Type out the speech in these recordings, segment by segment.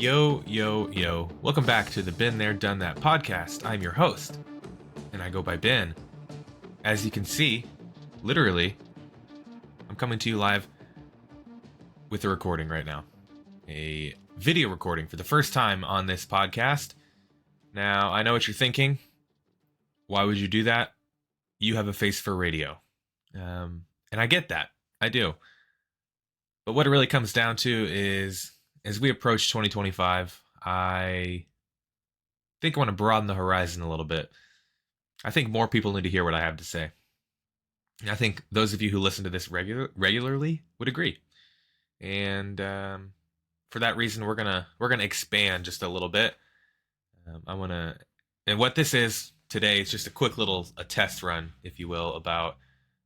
Yo, yo, yo. Welcome back to the Been There, Done That podcast. I'm your host, and I go by Ben. As you can see, literally, I'm coming to you live with a recording right now. A video recording for the first time on this podcast. Now, I know what you're thinking. Why would you do that? You have a face for radio. And I get that. I do. But what it really comes down to is, as we approach 2025, I think I want to broaden the horizon a little bit. I think more people need to hear what I have to say. And I think those of you who listen to this regularly would agree. And for that reason, we're gonna expand just a little bit. And what this is today is just a quick little test run, if you will, about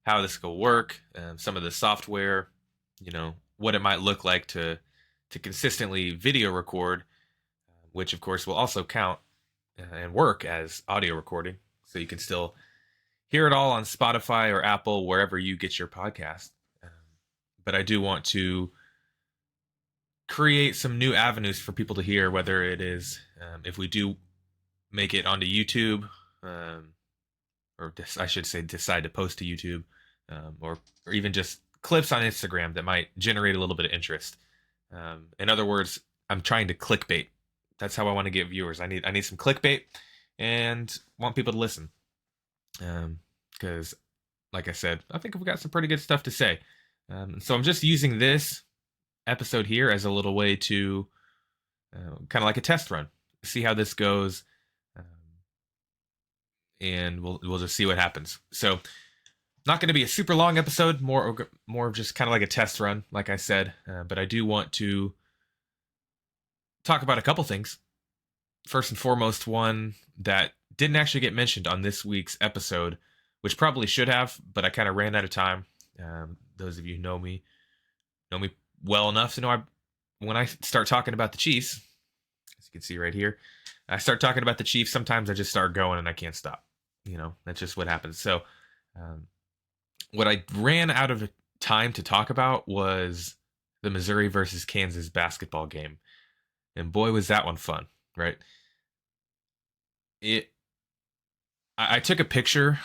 how this will work, some of the software, what it might look like to consistently video record, which of course will also count and work as audio recording, so you can still hear it all on Spotify or Apple, wherever you get your podcast. But I do want to create some new avenues for people to hear, whether it is if we do make it onto YouTube, I should say decide to post to YouTube, or even just clips on Instagram that might generate a little bit of interest. In other words, I'm trying to clickbait. That's how I want to get viewers. I need some clickbait and want people to listen. Because, like I said, I think we've got some pretty good stuff to say. So I'm just using this episode here as a little way to kind of like a test run, see how this goes, and we'll just see what happens. So, not going to be a super long episode, more of just kind of like a test run, like I said. But I do want to talk about a couple things. First and foremost, one that didn't actually get mentioned on this week's episode, which probably should have, but I kind of ran out of time. Those of you who know me well enough to know when I start talking about the Chiefs, as you can see right here, I start talking about the Chiefs, sometimes I just start going and I can't stop. That's just what happens. So, what I ran out of time to talk about was the Missouri versus Kansas basketball game. And boy, was that one fun, right? I took a picture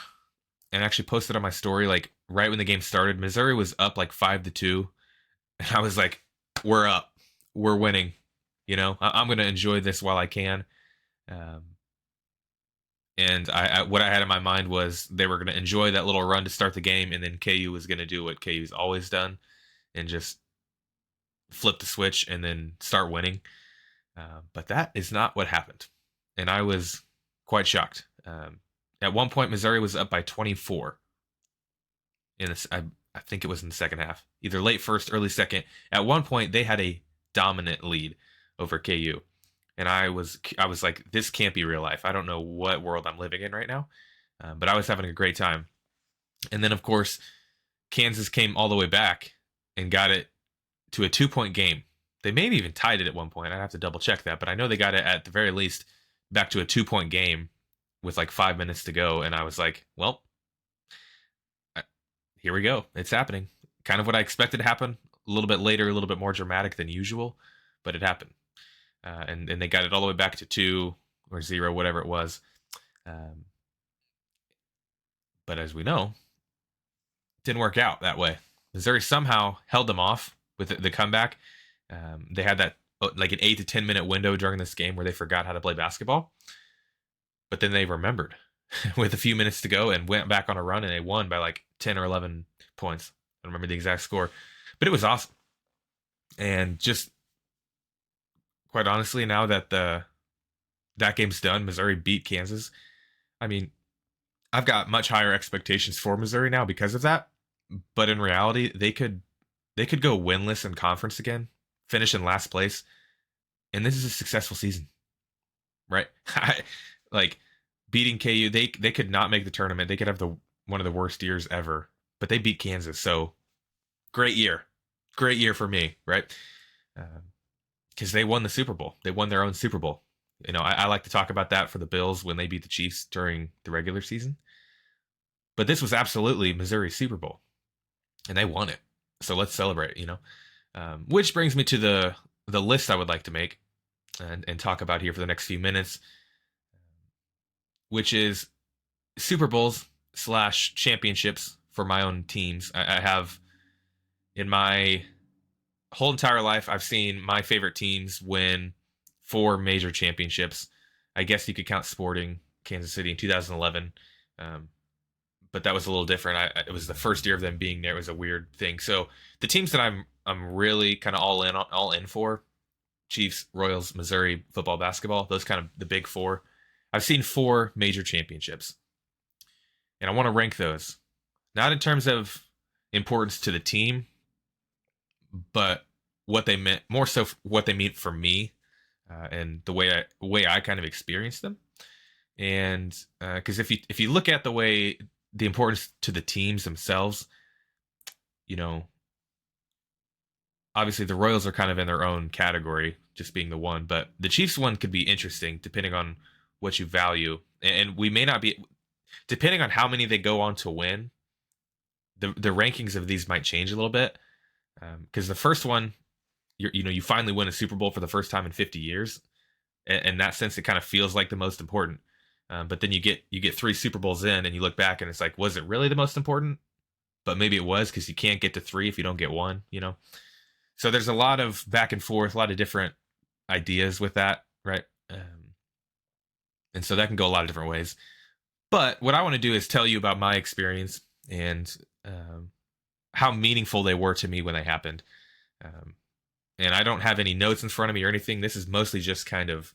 and actually posted on my story, like right when the game started. Missouri was up like 5-2. And I was like, we're up. We're winning. I'm going to enjoy this while I can. And what I had in my mind was they were going to enjoy that little run to start the game, and then KU was going to do what KU's always done and just flip the switch and then start winning. But that is not what happened. And I was quite shocked. At one point, Missouri was up by 24. I think it was in the second half, either late first, early second. At one point, they had a dominant lead over KU. And I was like, this can't be real life. I don't know what world I'm living in right now. But I was having a great time. And then, of course, Kansas came all the way back and got it to a 2-point game. They maybe even tied it at one point. I'd have to double check that. But I know they got it at the very least back to a 2-point game with like 5 minutes to go. And I was like, well, here we go. It's happening. Kind of what I expected to happen. A little bit later, a little bit more dramatic than usual. But it happened. And they got it all the way back to 2 or 0, whatever it was. But as we know, it didn't work out that way. Missouri somehow held them off with the comeback. They had that like an 8 to 10 minute window during this game where they forgot how to play basketball. But then they remembered with a few minutes to go and went back on a run, and they won by like 10 or 11 points. I don't remember the exact score, but it was awesome. And just quite honestly, now that that game's done, Missouri beat Kansas. I mean, I've got much higher expectations for Missouri now because of that. But in reality, they could go winless in conference again, finish in last place, and this is a successful season, right? Like beating KU, they could not make the tournament. They could have one of the worst years ever, but they beat Kansas. So great year for me, right? Because they won the Super Bowl. They won their own Super Bowl. I like to talk about that for the Bills when they beat the Chiefs during the regular season. But this was absolutely Missouri's Super Bowl, and they won it. So let's celebrate, Which brings me to the list I would like to make. and talk about here for the next few minutes, which is Super Bowls slash championships for my own teams. I have in my whole entire life, I've seen my favorite teams win 4 major championships. I guess you could count Sporting Kansas City in 2011, um, but that was a little different. It was the first year of them being there. It was a weird thing. So the teams that I'm really kind of all in for: Chiefs, Royals, Missouri football, basketball. Those kind of the big four. I've seen 4 major championships, and I want to rank those, not in terms of importance to the team, but what they meant, more so what they mean for me, and the way I kind of experienced them. And because if you look at the importance to the teams themselves, you know, obviously the Royals are kind of in their own category, just being the one, but the Chiefs one could be interesting depending on what you value, and we may not be, depending on how many they go on to win. The rankings of these might change a little bit, because the first one, you finally win a Super Bowl for the first time in 50 years. In that sense, it kind of feels like the most important. But then you get 3 Super Bowls in, and you look back, and it's like, was it really the most important? But maybe it was, because you can't get to 3 if you don't get 1. So there's a lot of back and forth, a lot of different ideas with that, right? And so that can go a lot of different ways. But what I want to do is tell you about my experience and how meaningful they were to me when they happened. And I don't have any notes in front of me or anything. This is mostly just kind of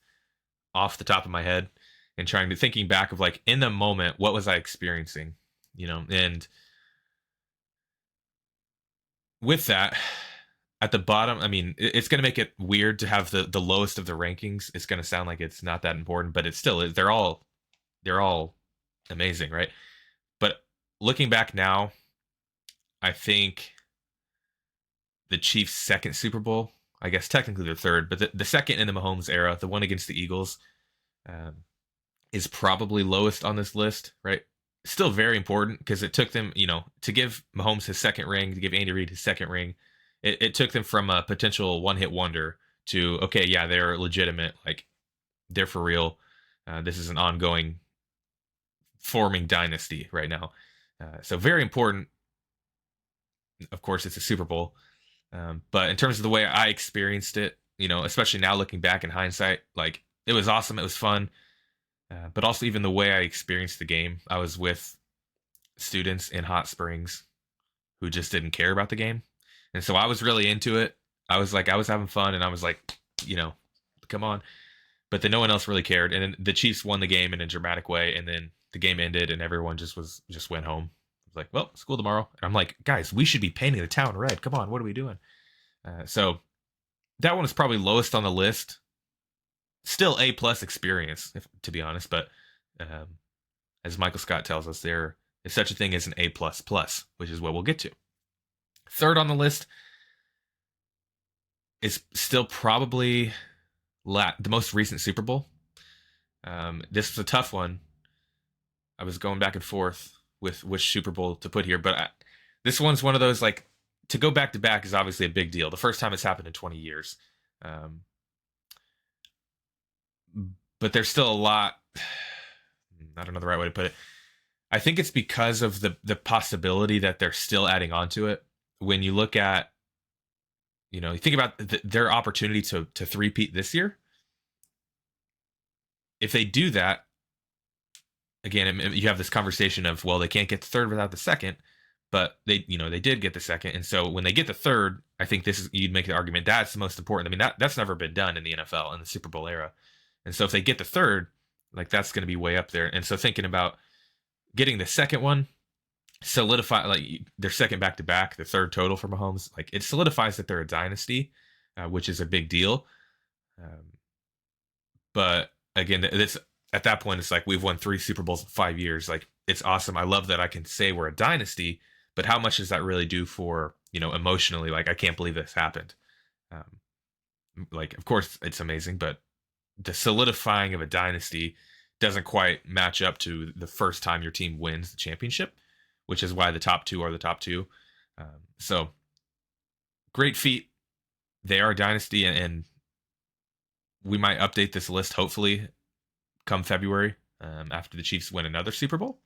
off the top of my head and thinking back of, like, in the moment, what was I experiencing? And with that, at the bottom, I mean, it's going to make it weird to have the lowest of the rankings. It's going to sound like it's not that important, but it's still, they're all amazing, right? But looking back now, I think the Chiefs' second Super Bowl, I guess technically their third, but the second in the Mahomes era, the one against the Eagles, is probably lowest on this list, right? Still very important, because it took them, to give Mahomes his second ring, to give Andy Reid his second ring. It took them from a potential one-hit wonder to, okay, yeah, they're legitimate, like, they're for real. This is an ongoing forming dynasty right now. So very important. Of course, it's a Super Bowl. But in terms of the way I experienced it, especially now looking back in hindsight, like, it was awesome. It was fun. But also even the way I experienced the game, I was with students in Hot Springs who just didn't care about the game. And so I was really into it. I was having fun, and I was like, come on. But then no one else really cared. And then the Chiefs won the game in a dramatic way. And then the game ended, and everyone just went home. It was like, well, school tomorrow. And I'm like, guys, we should be painting the town red. Come on, what are we doing? So that one is probably lowest on the list. Still A+ experience, to be honest. But as Michael Scott tells us, there is such a thing as an A++, which is what we'll get to. Third on the list is still probably the most recent Super Bowl. This was a tough one. I was going back and forth with which Super Bowl to put here, but this one's one of those, like, to go back to back is obviously a big deal. The first time it's happened in 20 years. But there's still a lot. I don't know the right way to put it. I think it's because of the possibility that they're still adding on to it. When you look at, you think about their opportunity to three-peat this year. If they do that, again, you have this conversation of, well, they can't get the third without the second, but they did get the second. And so when they get the third, I think you'd make the argument that's the most important. I mean, that's never been done in the NFL in the Super Bowl era. And so if they get the third, like, that's going to be way up there. And so thinking about getting the second one, solidify, like, their second back-to-back, the third total for Mahomes, like, it solidifies that they're a dynasty, which is a big deal. But again, at that point, it's like, we've won 3 Super Bowls in 5 years. Like, it's awesome. I love that I can say we're a dynasty, but how much does that really do for, emotionally? Like, I can't believe this happened. Like, of course it's amazing, but the solidifying of a dynasty doesn't quite match up to the first time your team wins the championship, which is why the top 2 are the top 2. So great feat. They are a dynasty, and we might update this list hopefully come February, after the Chiefs win another Super Bowl.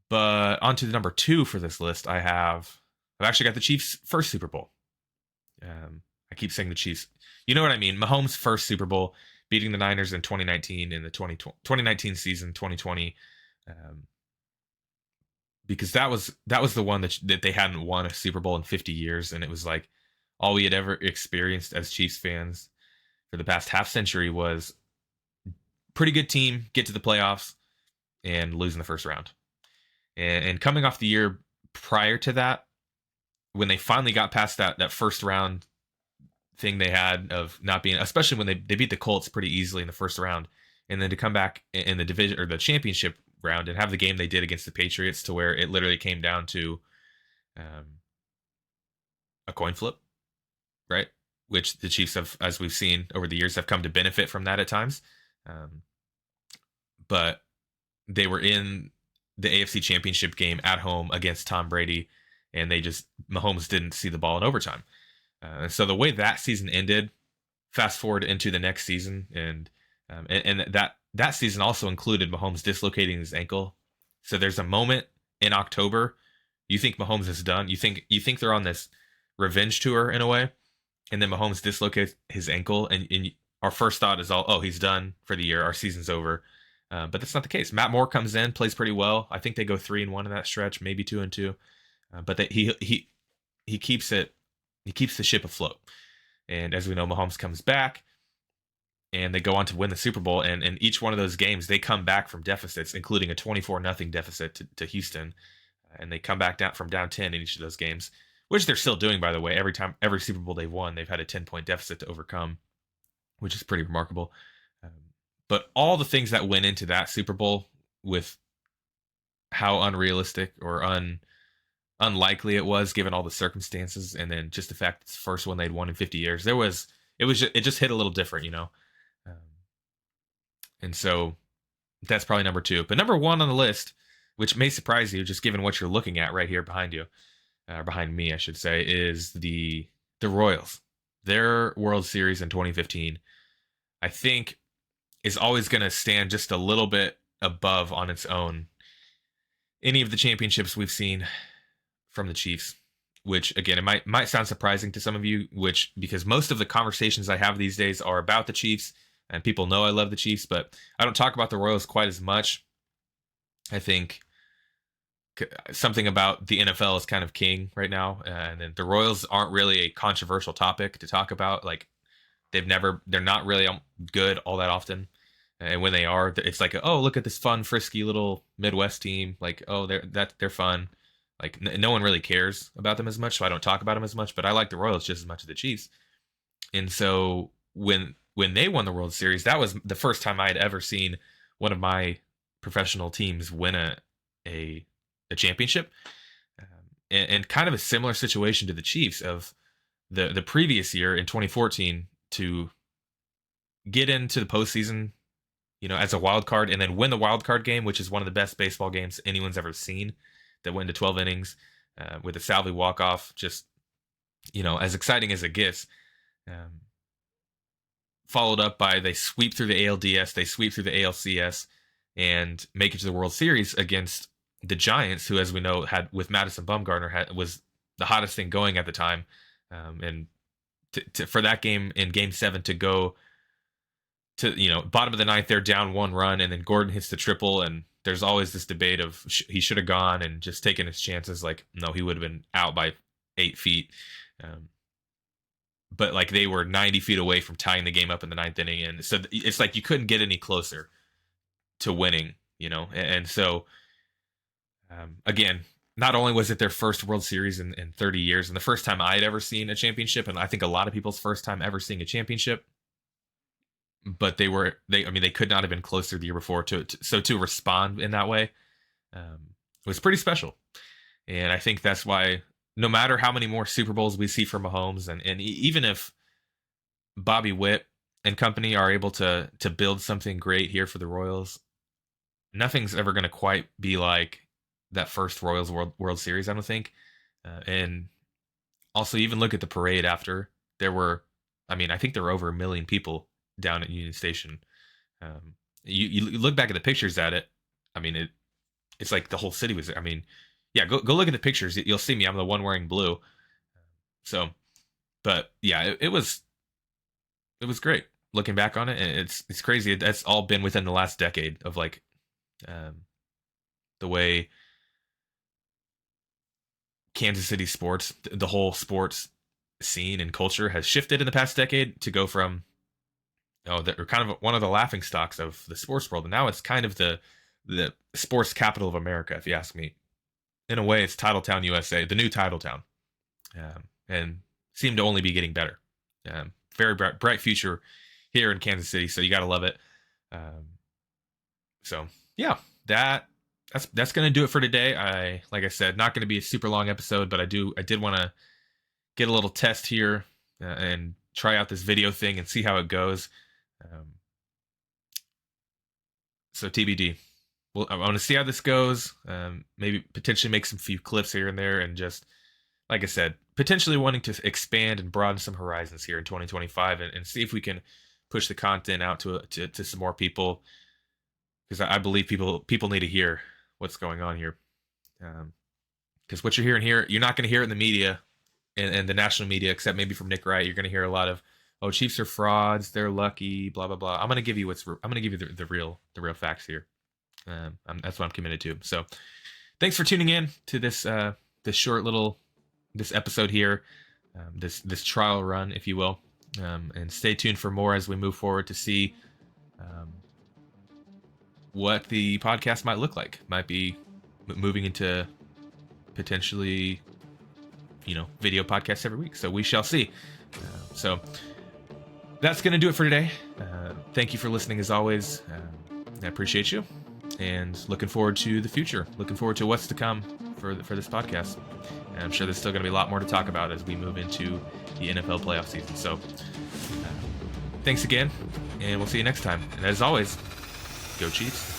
But on to the number 2 for this list, I've actually got the Chiefs' first Super Bowl. I keep saying the Chiefs. You know what I mean? Mahomes' first Super Bowl, beating the Niners in 2019 in the 2019 season, 2020, because that was the one that they hadn't won a Super Bowl in 50 years, and it was like all we had ever experienced as Chiefs fans for the past half century was pretty good team get to the playoffs and lose in the first round. And coming off the year prior to that, when they finally got past that first round thing they had of not being, especially when they beat the Colts pretty easily in the first round, and then to come back in the division or the championship round and have the game they did against the Patriots to where it literally came down to a coin flip, right? Which the Chiefs have, as we've seen over the years, have come to benefit from that at times. But they were in the AFC Championship game at home against Tom Brady, and Mahomes didn't see the ball in overtime. And so the way that season ended, fast forward into the next season, and that season also included Mahomes dislocating his ankle. So there's a moment in October, you think Mahomes is done. You think they're on this revenge tour in a way, and then Mahomes dislocates his ankle, and our first thought is he's done for the year. Our season's over. But that's not the case. Matt Moore comes in, plays pretty well. I think they go 3-1 in that stretch, maybe 2-2. But he keeps it. He keeps the ship afloat. And as we know, Mahomes comes back, and they go on to win the Super Bowl. And in each one of those games, they come back from deficits, including a 24-0 deficit to Houston. And they come back down 10 in each of those games, which they're still doing, by the way. Every Super Bowl they've won, they've had a 10-point deficit to overcome, which is pretty remarkable. But all the things that went into that Super Bowl, with how unrealistic or unlikely it was given all the circumstances, and then just the fact it's the first one they'd won in 50 years, it just hit a little different, you know. And so that's probably number 2. But number 1 on the list, which may surprise you, just given what you're looking at right here behind you, behind me, I should say, is the Royals. Their World Series in 2015, I think, is always going to stand just a little bit above on its own any of the championships we've seen from the Chiefs, which again, it might sound surprising to some of you, because most of the conversations I have these days are about the Chiefs, and people know I love the Chiefs, but I don't talk about the Royals quite as much. I think something about the NFL is kind of king right now, and then the Royals aren't really a controversial topic to talk about. Like, they're not really good all that often. And when they are, it's like, oh, look at this fun, frisky little Midwest team. Like, oh, they're fun. Like, no one really cares about them as much, so I don't talk about them as much. But I like the Royals just as much as the Chiefs. And so when they won the World Series, that was the first time I had ever seen one of my professional teams win a championship. And kind of a similar situation to the Chiefs of the previous year in 2014 to get into the postseason, you know, as a wild card, and then win the wild card game, which is one of the best baseball games anyone's ever seen, that went to 12 innings with a Salvi walk-off. Just, you know, as exciting as it gets. Followed up by they sweep through the ALDS, they sweep through the ALCS, and make it to the World Series against the Giants, who, as we know, had with Madison Bumgarner was the hottest thing going at the time. And for that game, in Game 7, to go to, you know, bottom of the ninth, they're down 1 run, and then Gordon hits the triple, and there's always this debate of he should have gone and just taken his chances. Like, no, he would have been out by 8 feet. But like, they were 90 feet away from tying the game up in the 9th inning, and so it's like you couldn't get any closer to winning, you know. And so again, not only was it their first World Series in 30 years, and the first time I'd ever seen a championship, and I think a lot of people's first time ever seeing a championship, but they could not have been closer the year before. To respond in that way was pretty special. And I think that's why, no matter how many more Super Bowls we see from Mahomes, and even if Bobby Witt and company are able to build something great here for the Royals, nothing's ever going to quite be like that first Royals World Series, I don't think. And also, even look at the parade after. There were I mean, I think there were over 1 million people down at Union Station. You look back at the pictures at it. I mean, it's like the whole city was there. I mean, yeah, go look at the pictures. You'll see me. I'm the one wearing blue. So, but yeah, it was great looking back on it. And it's crazy. That's all been within the last decade of like the way Kansas City sports, the whole sports scene and culture has shifted in the past decade to go from they're kind of one of the laughing stocks of the sports world, and now it's kind of the sports capital of America, if you ask me. In a way, it's Titletown, USA, the new Titletown, and seem to only be getting better. Very bright future here in Kansas City, so you got to love it. So yeah, that's going to do it for today. Like I said, not going to be a super long episode, but I did want to get a little test here and try out this video thing and see how it goes. So TBD. Well, I want to see how this goes. Maybe potentially make some few clips here and there, and just like I said, potentially wanting to expand and broaden some horizons here in 2025, and see if we can push the content out to some more people, because I believe people need to hear what's going on here. Because what you're hearing here, you're not going to hear it in the media and the national media, except maybe from Nick Wright. You're going to hear a lot of, oh, Chiefs are frauds, they're lucky, blah blah blah. I'm going to give you the real facts here. That's what I'm committed to. So, thanks for tuning in to this short little episode here, this trial run, if you will, and stay tuned for more as we move forward to see what the podcast might look like. Might be moving into potentially, video podcasts every week. So we shall see. So that's going to do it for today. Thank you for listening as always. I appreciate you, and looking forward to the future. Looking forward to what's to come for this podcast. And I'm sure there's still going to be a lot more to talk about as we move into the NFL playoff season. So thanks again, and we'll see you next time. And as always, go Chiefs.